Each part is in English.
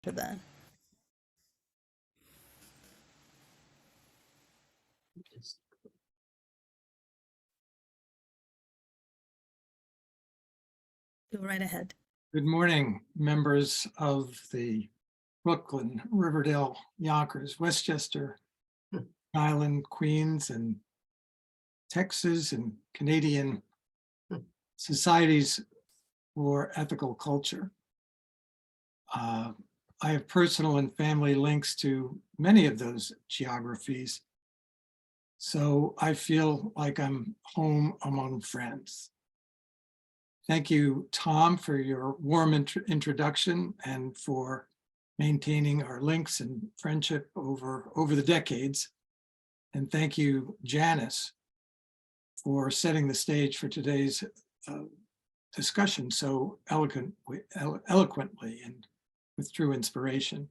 for that. Go right ahead. Good morning, members of the Brooklyn, Riverdale, Yonkers, Westchester, Island, Queens, and Texas, and Canadian societies for ethical culture. I have personal and family links to many of those geographies, so I feel like I'm home among friends. Thank you, Tom, for your warm introduction and for maintaining our links and friendship over the decades. And thank you, Janice, for setting the stage for today's discussion so eloquently and with true inspiration.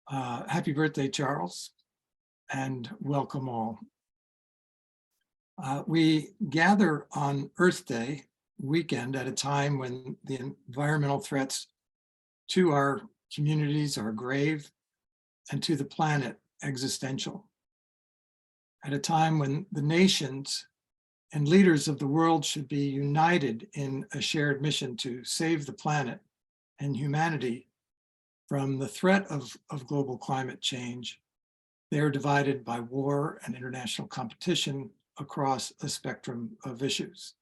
Happy birthday, Charles, and welcome all. We gather on Earth Day weekend at a time when the environmental threats to our communities are grave and to the planet existential. At a time when the nations and leaders of the world should be united in a shared mission to save the planet and humanity from the threat of global climate change, they are divided by war and international competition across a spectrum of issues.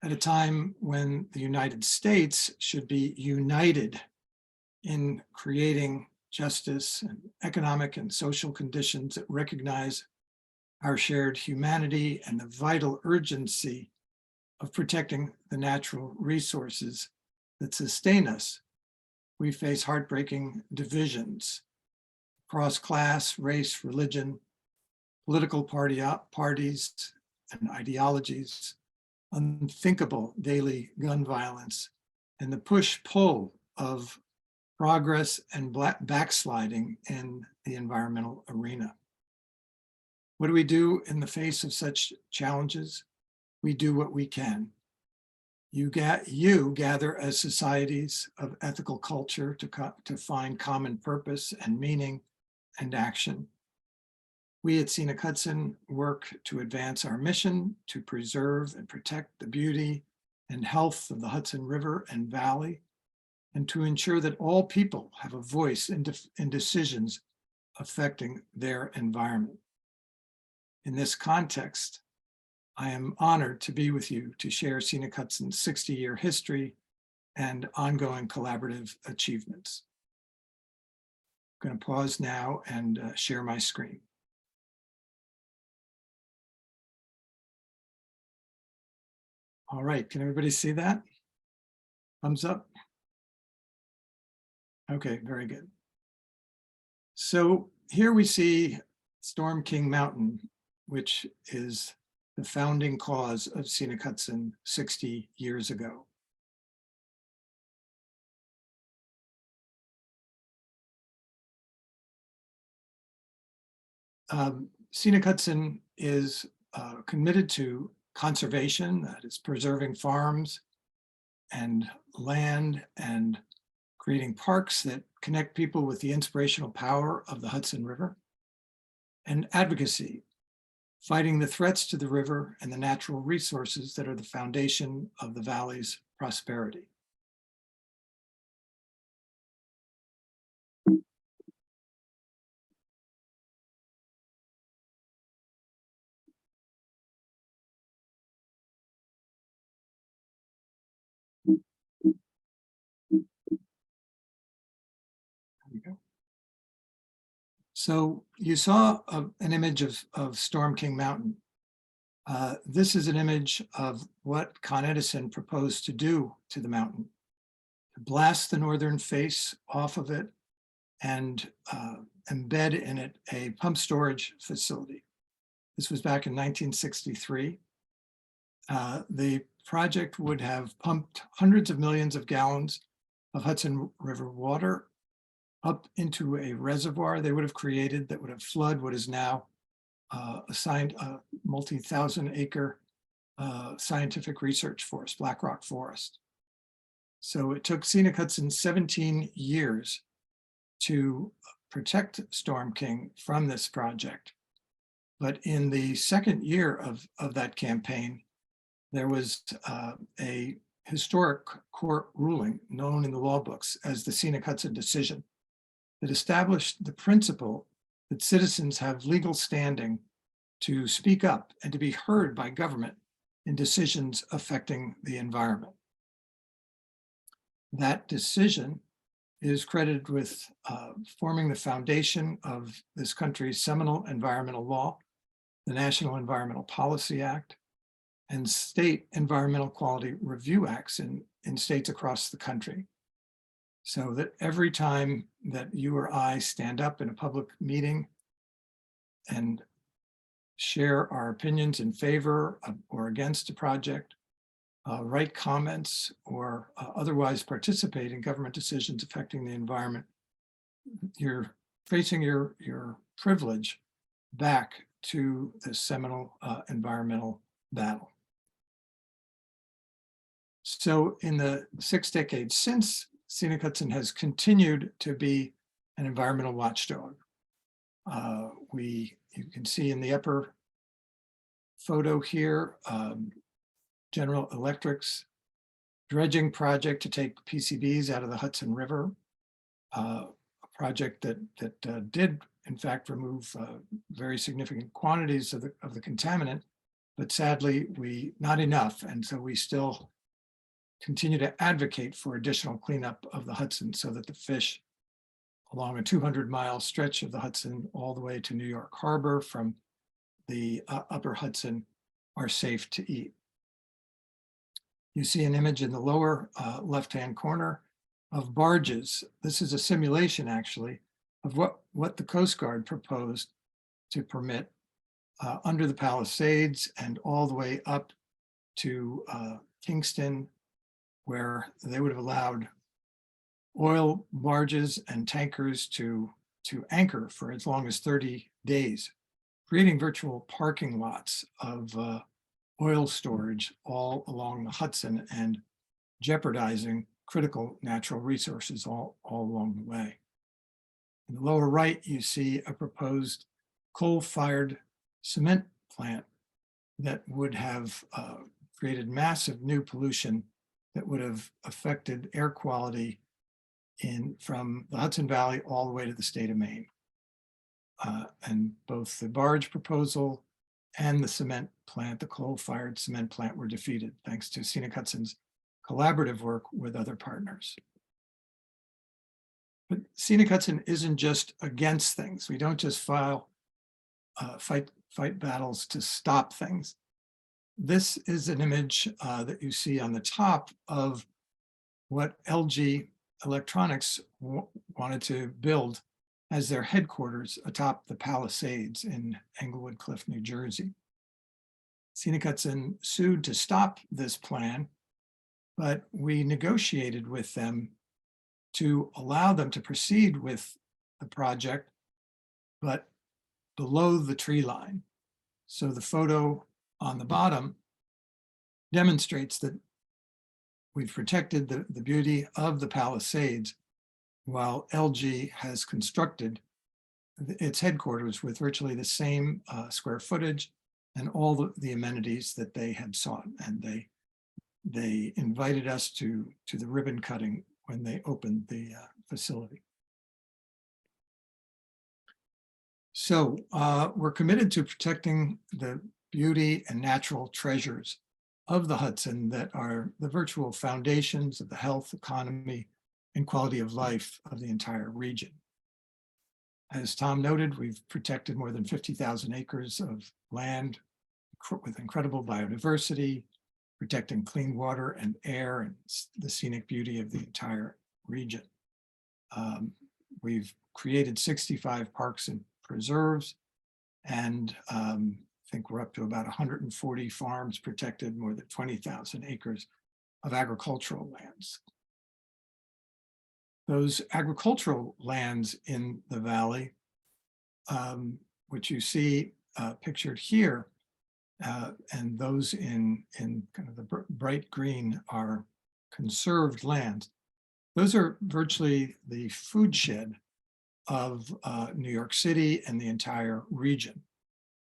At a time when the United States should be united in creating justice and economic and social conditions that recognize our shared humanity and the vital urgency of protecting the natural resources that sustain us, we face heartbreaking divisions across class, race, religion, political parties, and ideologies, unthinkable daily gun violence, and the push-pull of progress and backsliding in the environmental arena. What do we do in the face of such challenges? We do what we can. You gather as societies of ethical culture to find common purpose and meaning and action. We at Scenic Hudson work to advance our mission to preserve and protect the beauty and health of the Hudson River and Valley, and to ensure that all people have a voice in decisions affecting their environment. In this context, I am honored to be with you to share Scenic Hudson's 60-year history and ongoing collaborative achievements. I'm going to pause now and share my screen. All right, can everybody see that? Thumbs up? Okay, very good. So here we see Storm King Mountain, which is the founding cause of Scenic Hudson 60 years ago. Scenic Hudson is committed to conservation, that is preserving farms and land and creating parks that connect people with the inspirational power of the Hudson River, and advocacy, fighting the threats to the river and the natural resources that are the foundation of the valley's prosperity. So you saw an image of Storm King Mountain. This is an image of what Con Edison proposed to do to the mountain, to blast the northern face off of it and embed in it a pump storage facility. This was back in 1963. The project would have pumped hundreds of millions of gallons of Hudson River water up into a reservoir they would have created that would have flooded what is now assigned a multi-thousand acre scientific research forest, Black Rock Forest. So it took Scenic Hudson 17 years to protect Storm King from this project. But in the second year of that campaign, there was a historic court ruling known in the law books as the Scenic Hudson decision that established the principle that citizens have legal standing to speak up and to be heard by government in decisions affecting the environment. That decision is credited with forming the foundation of this country's seminal environmental law, the National Environmental Policy Act, and state environmental quality review acts in states across the country. So that every time that you or I stand up in a public meeting and share our opinions in favor of, or against a project, write comments, or otherwise participate in government decisions affecting the environment, you're tracing your privilege back to the seminal environmental battle. So in the 6 decades since, Scenic Hudson has continued to be an environmental watchdog. You can see in the upper photo here, General Electric's dredging project to take PCBs out of the Hudson River, a project that did in fact remove very significant quantities of the contaminant, but sadly not enough, and so we still continue to advocate for additional cleanup of the Hudson so that the fish along a 200-mile stretch of the Hudson all the way to New York Harbor from the upper Hudson are safe to eat. You see an image in the lower left-hand corner of barges. This is a simulation actually of what the Coast Guard proposed to permit under the Palisades and all the way up to Kingston, where they would have allowed oil barges and tankers to anchor for as long as 30 days, creating virtual parking lots of oil storage all along the Hudson and jeopardizing critical natural resources all along the way. In the lower right, you see a proposed coal-fired cement plant that would have created massive new pollution that would have affected air quality from the Hudson Valley all the way to the state of Maine. And both the barge proposal and the cement plant, the coal-fired cement plant, were defeated thanks to Scenic Hudson's collaborative work with other partners. But Scenic Hudson isn't just against things. We don't just fight battles to stop things. This is an image that you see on the top of what LG Electronics wanted to build as their headquarters atop the Palisades in Englewood Cliff, New Jersey. Scenic Hudson sued to stop this plan, but we negotiated with them to allow them to proceed with the project, but below the tree line. So the photo on the bottom demonstrates that we've protected the beauty of the Palisades while LG has constructed its headquarters with virtually the same square footage and all the amenities that they had sought. And they invited us to the ribbon cutting when they opened the facility. So we're committed to protecting the beauty and natural treasures of the Hudson that are the virtual foundations of the health, economy, and quality of life of the entire region. As Tom noted, we've protected more than 50,000 acres of land with incredible biodiversity, protecting clean water and air and the scenic beauty of the entire region. We've created 65 parks and preserves, and I think we're up to about 140 farms protected, more than 20,000 acres of agricultural lands. Those agricultural lands in the valley, which you see pictured here, and those in kind of the bright green are conserved lands. Those are virtually the food shed of New York City and the entire region,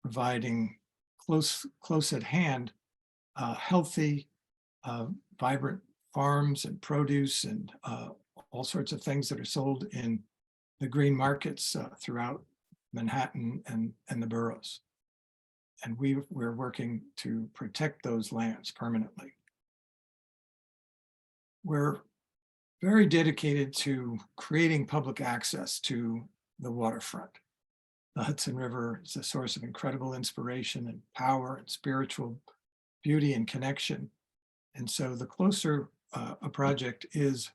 providing close at hand, healthy, vibrant farms and produce and all sorts of things that are sold in the green markets throughout Manhattan and the boroughs. And we're working to protect those lands permanently. We're very dedicated to creating public access to the waterfront. The Hudson River is a source of incredible inspiration and power and spiritual beauty and connection. And so the closer a project is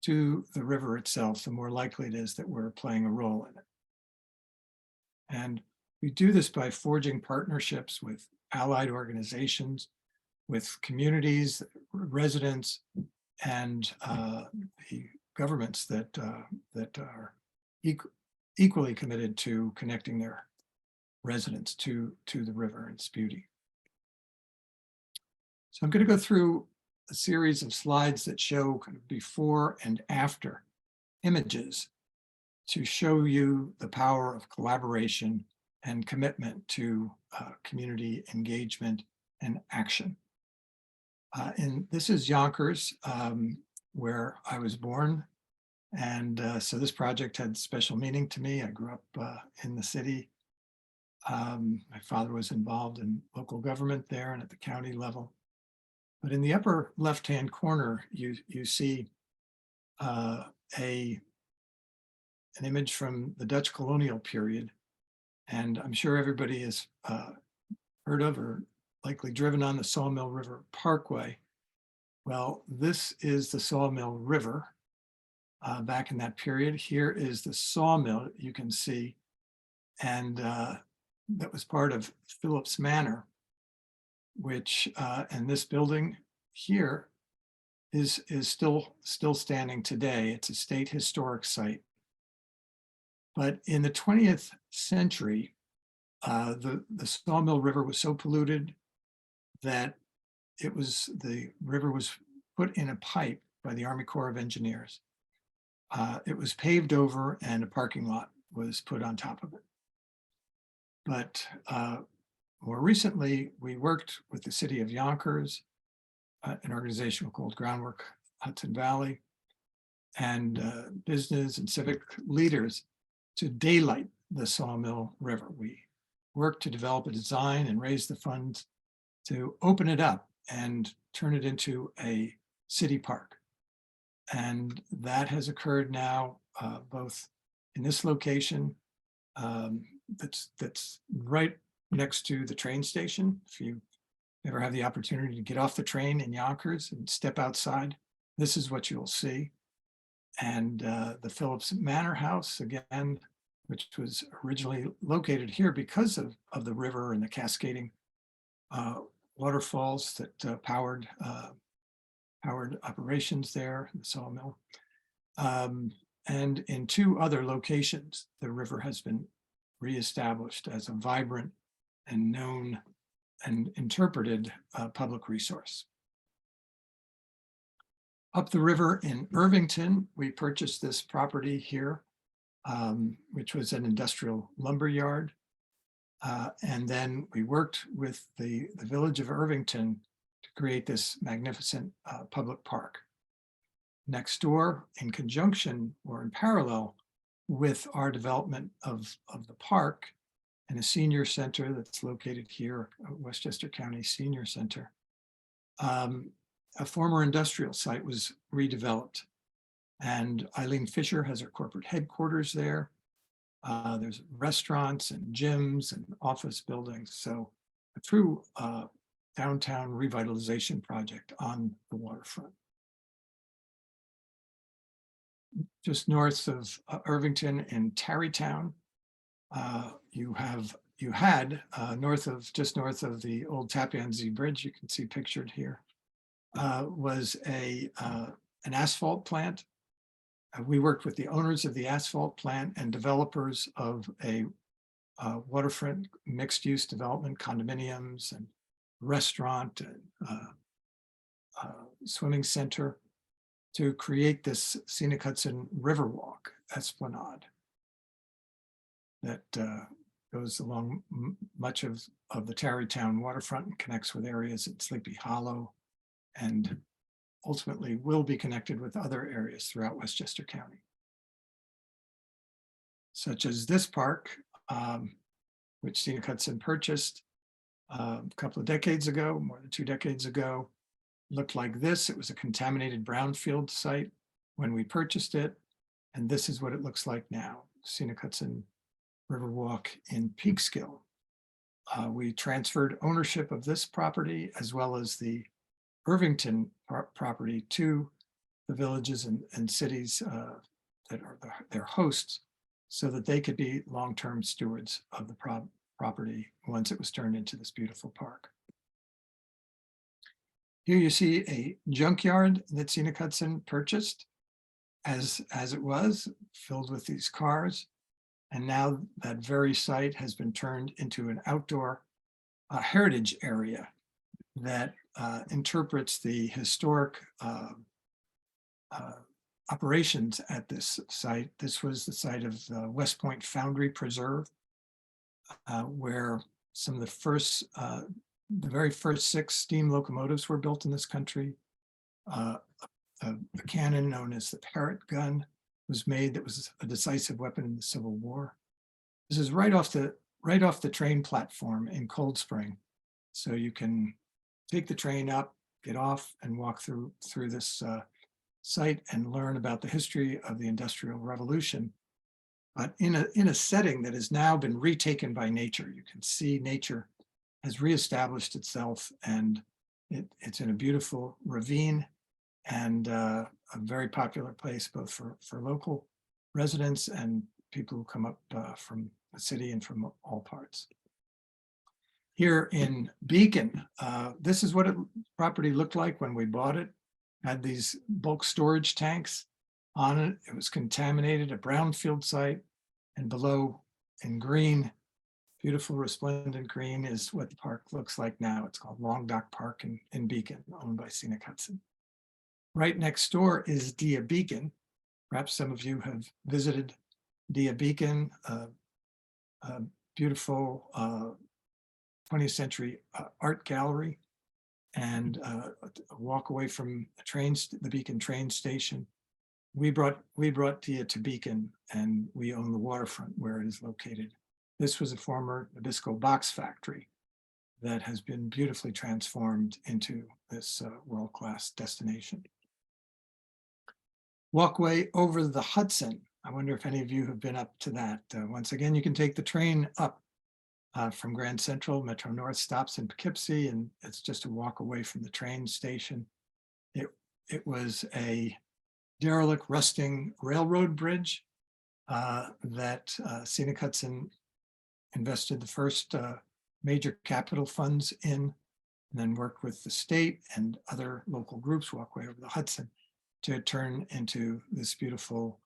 to the river itself, the more likely it is that we're playing a role in it. And we do this by forging partnerships with allied organizations, with communities, residents, and the governments that are equally committed to connecting their residents to the river and its beauty. So I'm going to go through a series of slides that show kind of before and after images to show you the power of collaboration and commitment to community engagement and action. And this is Yonkers, where I was born. And so this project had special meaning to me. I grew up in the city. My father was involved in local government there and at the county level. But in the upper left-hand corner, you see an image from the Dutch colonial period. And I'm sure everybody has heard of or likely driven on the Sawmill River Parkway. Well, this is the Sawmill River back in that period. Here is the sawmill you can see, and that was part of Phillips Manor, which and this building here is still standing today. It's a state historic site. But in the 20th century, the Sawmill River was so polluted that the river was put in a pipe by the Army Corps of Engineers. It was paved over and a parking lot was put on top of it. But more recently, we worked with the city of Yonkers, an organization called Groundwork Hudson Valley, and business and civic leaders to daylight the Sawmill River. We worked to develop a design and raise the funds to open it up and turn it into a city park. And that has occurred now, both in this location that's right next to the train station. If you ever have the opportunity to get off the train in Yonkers and step outside, this is what you'll see. And the Phillips Manor House, again, which was originally located here because of the river and the cascading waterfalls that powered operations there, the sawmill. And in two other locations, the river has been reestablished as a vibrant and known and interpreted public resource. Up the river in Irvington, we purchased this property here, which was an industrial lumber yard. And then we worked with the village of Irvington to create this magnificent public park. Next door, in conjunction or in parallel with our development of the park and a senior center that's located here, Westchester County Senior Center, a former industrial site was redeveloped. And Eileen Fisher has her corporate headquarters there. There's restaurants and gyms and office buildings. So a true downtown revitalization project on the waterfront. Just north of Irvington in Tarrytown, you had just north of the old Tappan Zee Bridge, you can see pictured here, was an asphalt plant. We worked with the owners of the asphalt plant and developers of a waterfront mixed-use development, condominiums and restaurant and swimming center to create this Scenic Hudson Riverwalk Esplanade that goes along much of the Tarrytown waterfront and connects with areas at Sleepy Hollow, and ultimately will be connected with other areas throughout Westchester County, such as this park, which Scenic Hudson purchased a couple of decades ago, more than 2 decades ago. Looked like this. It was a contaminated brownfield site when we purchased it, and this is what it looks like now. Scenic Hudson Riverwalk in Peekskill. We transferred ownership of this property as well as the Irvington property to the villages and cities that are their hosts, so that they could be long-term stewards of the property once it was turned into this beautiful park. Here you see a junkyard that Scenic Hudson purchased as it was, filled with these cars. And now that very site has been turned into an outdoor heritage area that interprets the historic operations at this site. This was the site of the West Point Foundry Preserve, where some of the very first 6 steam locomotives were built in this country. A cannon known as the Parrott gun was made that was a decisive weapon in the Civil War. This is right off the train platform in Cold Spring. So you can take the train up, get off, and walk through this site and learn about the history of the Industrial Revolution, but in a setting that has now been retaken by nature. You can see nature has reestablished itself, and it's in a beautiful ravine, and a very popular place both for local residents and people who come up from the city and from all parts. Here in Beacon, this is what property looked like when we bought it. Had these bulk storage tanks on it. It was contaminated, a brownfield site, and below in green, beautiful resplendent green, is what the park looks like now. It's called Long Dock Park in Beacon, owned by Scenic Hudson. Right next door is Dia Beacon. Perhaps some of you have visited Dia Beacon, a beautiful 20th century art gallery, and a walk away from the Beacon train station. We brought Dia to Beacon, and we own the waterfront where it is located. This was a former Nabisco box factory that has been beautifully transformed into this world-class destination. Walkway over the Hudson. I wonder if any of you have been up to that. Once again, you can take the train up from Grand Central. Metro North stops in Poughkeepsie, and it's just a walk away from the train station. It was a derelict, rusting railroad bridge that Scenic Hudson invested the first major capital funds in, and then worked with the state and other local groups, Walkway over the Hudson, to turn into this beautiful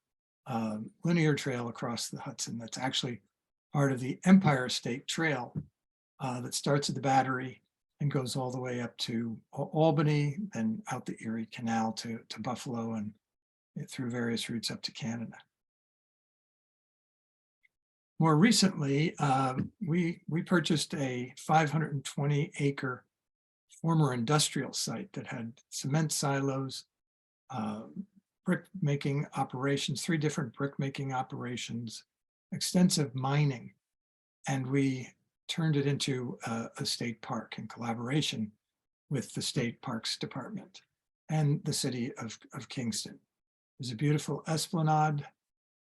linear trail across the Hudson that's actually part of the Empire State Trail that starts at the Battery and goes all the way up to Albany, then out the Erie Canal to Buffalo, and through various routes up to Canada. More recently, we purchased a 520-acre former industrial site that had cement silos, brick making operations, 3 different brick making operations, extensive mining, and we turned it into a state park in collaboration with the State Parks Department and the city of Kingston. There's a beautiful esplanade,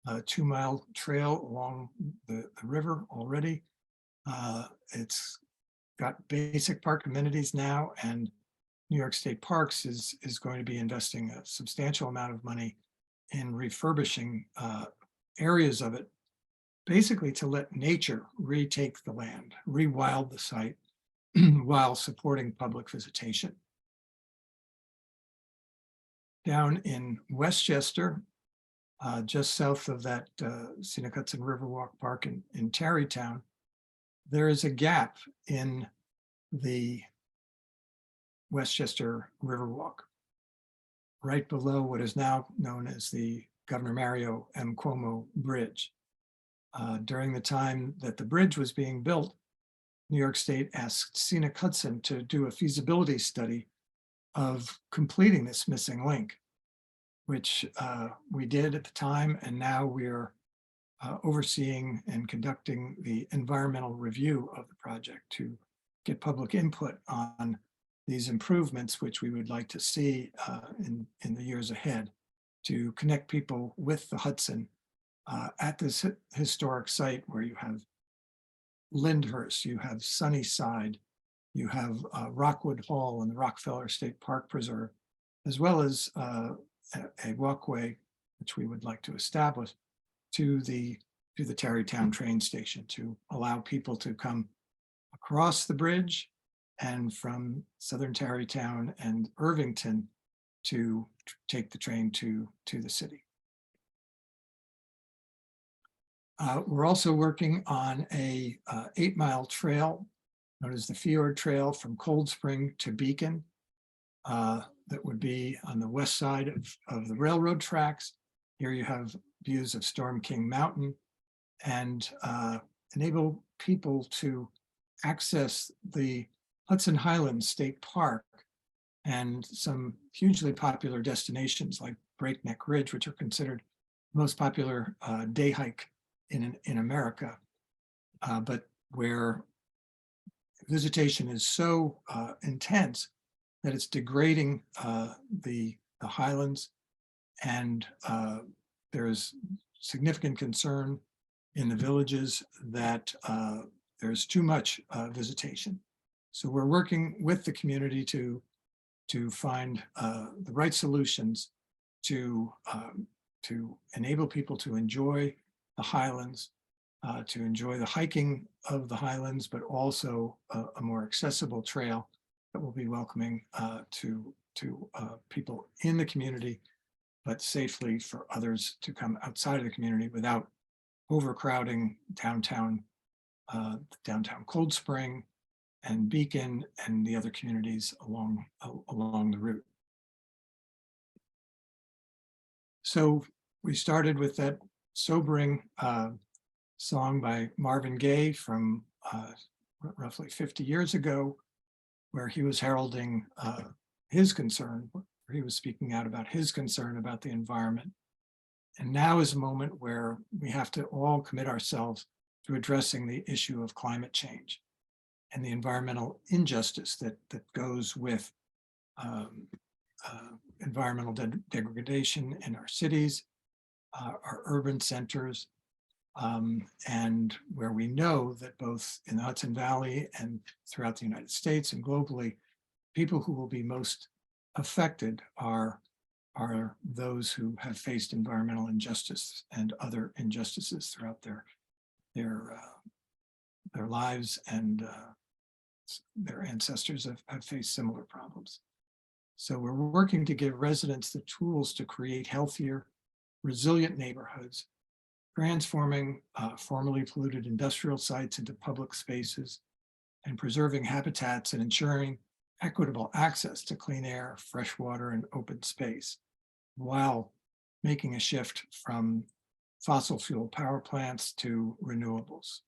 a 2-mile trail along the river already. It's got basic park amenities now, and New York State Parks is going to be investing a substantial amount of money in refurbishing areas of it, basically to let nature retake the land, rewild the site while supporting public visitation. Down in Westchester, just south of that Scenic Hudson Riverwalk Park in Tarrytown, there is a gap in the Westchester Riverwalk. right below what is now known as the Governor Mario M. Cuomo Bridge. During the time that the bridge was being built, New York State asked Scenic Hudson to do a feasibility study of completing this missing link, which we did at the time, and now we're overseeing and conducting the environmental review of the project to get public input on these improvements, which we would like to see in the years ahead, to connect people with the Hudson at this historic site where you have Lyndhurst, you have Sunnyside, you have Rockwood Hall and the Rockefeller State Park Preserve, as well as a walkway, which we would like to establish, to the Tarrytown train station to allow people to come across the bridge and from Southern Tarrytown and Irvington to take the train to the city. We're also working on a 8-mile trail known as the Fjord Trail from Cold Spring to Beacon. That would be on the west side of the railroad tracks. Here you have views of Storm King Mountain, and enable people to access the Hudson Highlands State Park and some hugely popular destinations like Breakneck Ridge, which are considered the most popular day hike in America, but where visitation is so intense that it's degrading the highlands, and there's significant concern in the villages that there's too much visitation. So we're working with the community to find the right solutions to enable people to enjoy the highlands, to enjoy the hiking of the highlands, but also a more accessible trail that will be welcoming to people in the community, but safely for others to come outside of the community without overcrowding downtown Cold Spring and Beacon and the other communities along the route. So we started with that sobering song by Marvin Gaye from roughly 50 years ago, where he was heralding his concern, where he was speaking out about his concern about the environment. And now is a moment where we have to all commit ourselves to addressing the issue of climate change and the environmental injustice that goes with environmental degradation in our cities, our urban centers, and where we know that both in the Hudson Valley and throughout the United States and globally, people who will be most affected are those who have faced environmental injustice and other injustices throughout their lives, and their ancestors have faced similar problems. So we're working to give residents the tools to create healthier, resilient neighborhoods, transforming formerly polluted industrial sites into public spaces, and preserving habitats and ensuring equitable access to clean air, fresh water, and open space, while making a shift from fossil fuel power plants to renewables.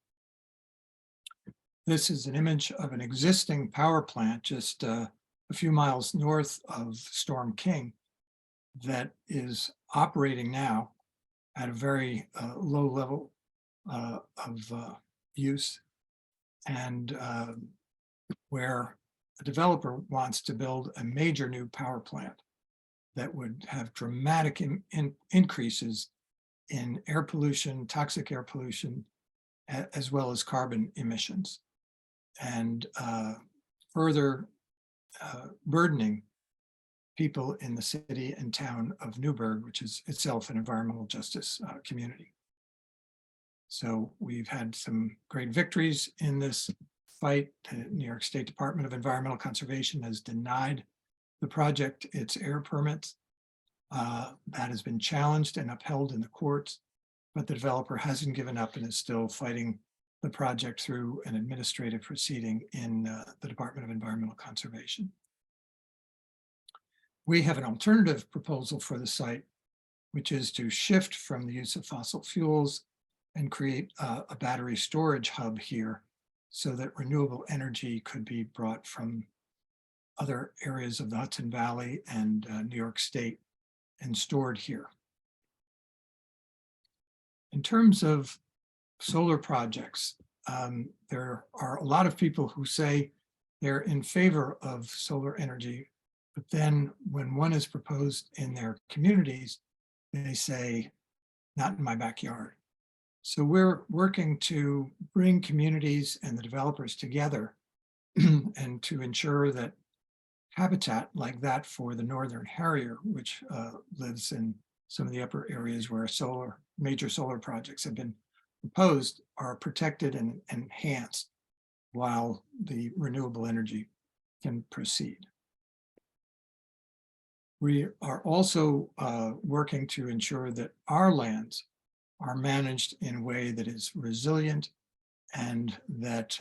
This is an image of an existing power plant just a few miles north of Storm King that is operating now at a very low level of use, and where a developer wants to build a major new power plant that would have dramatic increases in air pollution, toxic air pollution, as well as carbon emissions, and further burdening people in the city and town of Newburgh, which is itself an environmental justice community. So we've had some great victories in this fight. The New York State Department of Environmental Conservation has denied the project its air permits. That has been challenged and upheld in the courts, but the developer hasn't given up and is still fighting the project through an administrative proceeding in the Department of Environmental Conservation. we have an alternative proposal for the site, which is to shift from the use of fossil fuels and create a battery storage hub here so that renewable energy could be brought from other areas of the Hudson Valley and New York State and stored here. In terms of solar projects, there are a lot of people who say they're in favor of solar energy, but then when one is proposed in their communities, they say, not in my backyard. So we're working to bring communities and the developers together and to ensure that habitat like that for the northern harrier, which lives in some of the upper areas where major solar projects have been proposed, are protected and enhanced while the renewable energy can proceed. We are also working to ensure that our lands are managed in a way that is resilient and that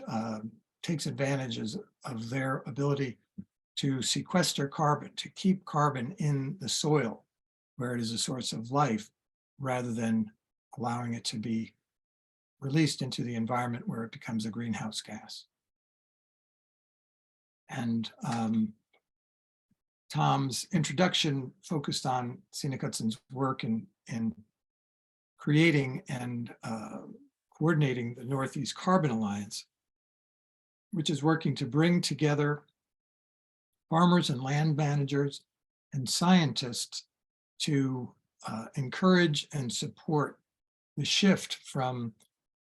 takes advantages of their ability to sequester carbon, to keep carbon in the soil where it is a source of life, rather than allowing it to be released into the environment where it becomes a greenhouse gas. And Tom's introduction focused on Scenic Hudson's work in creating and coordinating the Northeast Carbon Alliance, which is working to bring together farmers and land managers and scientists to encourage and support the shift from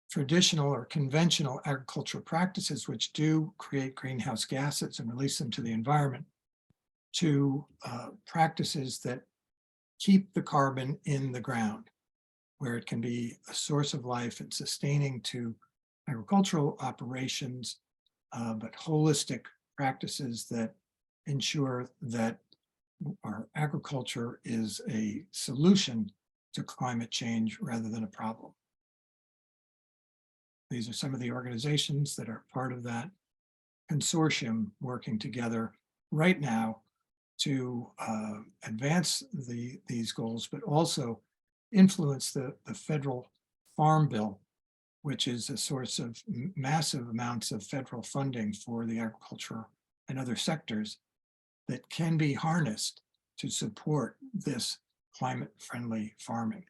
traditional or conventional agricultural practices, which do create greenhouse gases and release them to the environment, to practices that keep the carbon in the ground, where it can be a source of life and sustaining to agricultural operations, but holistic practices that ensure that our agriculture is a solution to climate change rather than a problem. These are some of the organizations that are part of that consortium working together right now to advance these goals, but also influence the federal farm bill, which is a source of massive amounts of federal funding for the agriculture and other sectors that can be harnessed to support this climate-friendly farming.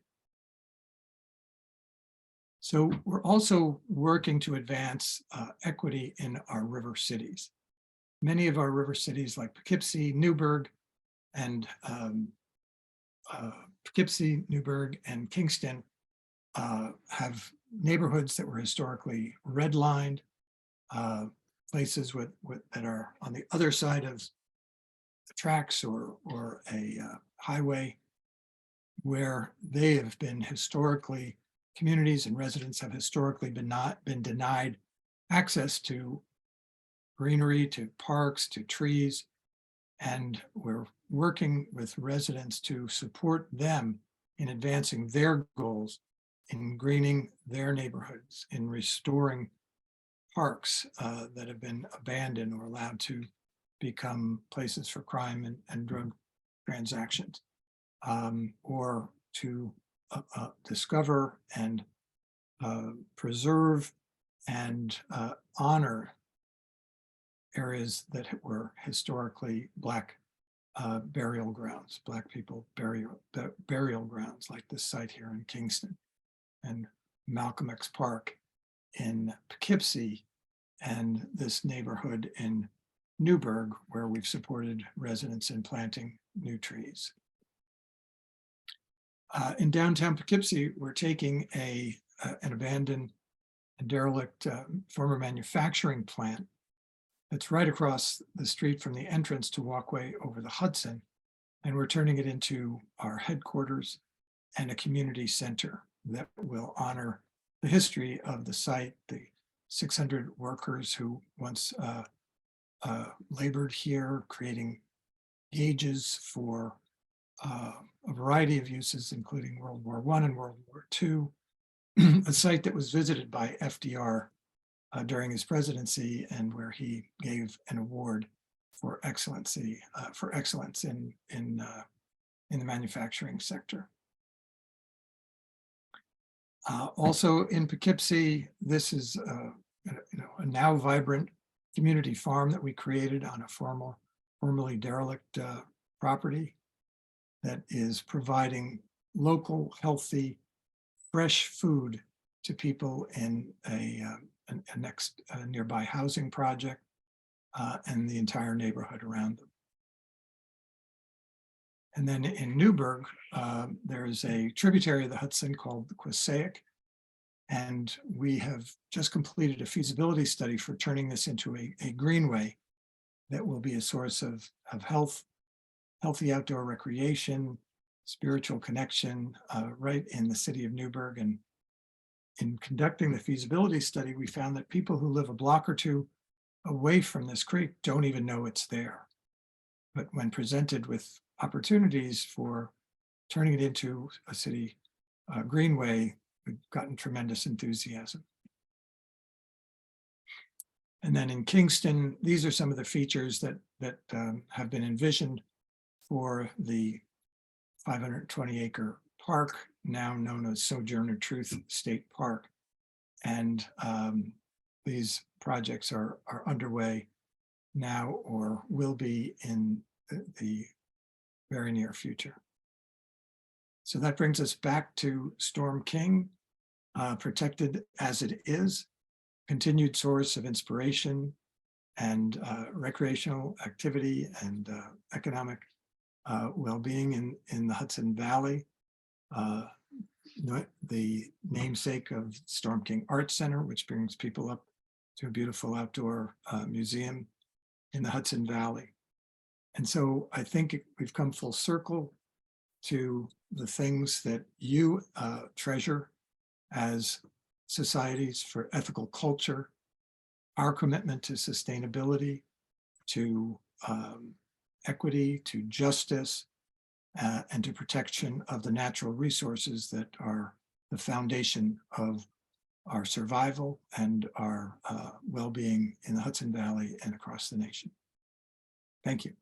So we're also working to advance equity in our river cities. Many of our river cities like Poughkeepsie, Newburgh, and Kingston have neighborhoods that were historically redlined, places that are on the other side of the tracks or a highway, where they have been historically, communities and residents have historically been denied access to greenery, to parks, to trees. And we're working with residents to support them in advancing their goals, in greening their neighborhoods, in restoring parks that have been abandoned or allowed to become places for crime and drug transactions, or to discover and preserve and honor areas that were historically Black burial grounds, Black people burial grounds, like this site here in Kingston, and Malcolm X Park in Poughkeepsie, and this neighborhood in Newburgh, where we've supported residents in planting new trees. In downtown Poughkeepsie, we're taking an abandoned and derelict former manufacturing plant that's right across the street from the entrance to walkway over the Hudson, and we're turning it into our headquarters and a community center that will honor the history of the site, the 600 workers who once labored here, creating gauges for a variety of uses, including World War I and World War II, a site that was visited by FDR during his presidency, and where he gave an award for excellence in the manufacturing sector. Also in Poughkeepsie, this is a now vibrant community farm that we created on a formerly derelict property that is providing local, healthy, fresh food to people in a next nearby housing project and the entire neighborhood around them. And then in Newburgh, there's a tributary of the Hudson called the Quasaic, and we have just completed a feasibility study for turning this into a greenway that will be a source of healthy outdoor recreation, spiritual connection, right in the city of Newburgh. And in conducting the feasibility study, we found that people who live a block or two away from this creek don't even know it's there. But when presented with opportunities for turning it into a city greenway, we've gotten tremendous enthusiasm. And then in Kingston, these are some of the features that have been envisioned for the 520-acre park, now known as Sojourner Truth State Park. And these projects are underway now or will be in the very near future. So that brings us back to Storm King, protected as it is, continued source of inspiration and recreational activity and economic well-being in the Hudson Valley. The namesake of Storm King Art Center, which brings people up to a beautiful outdoor museum in the Hudson Valley. And so I think we've come full circle to the things that you treasure as societies for ethical culture, our commitment to sustainability, to equity, to justice, and to protection of the natural resources that are the foundation of our survival and our well-being in the Hudson Valley and across the nation. Thank you.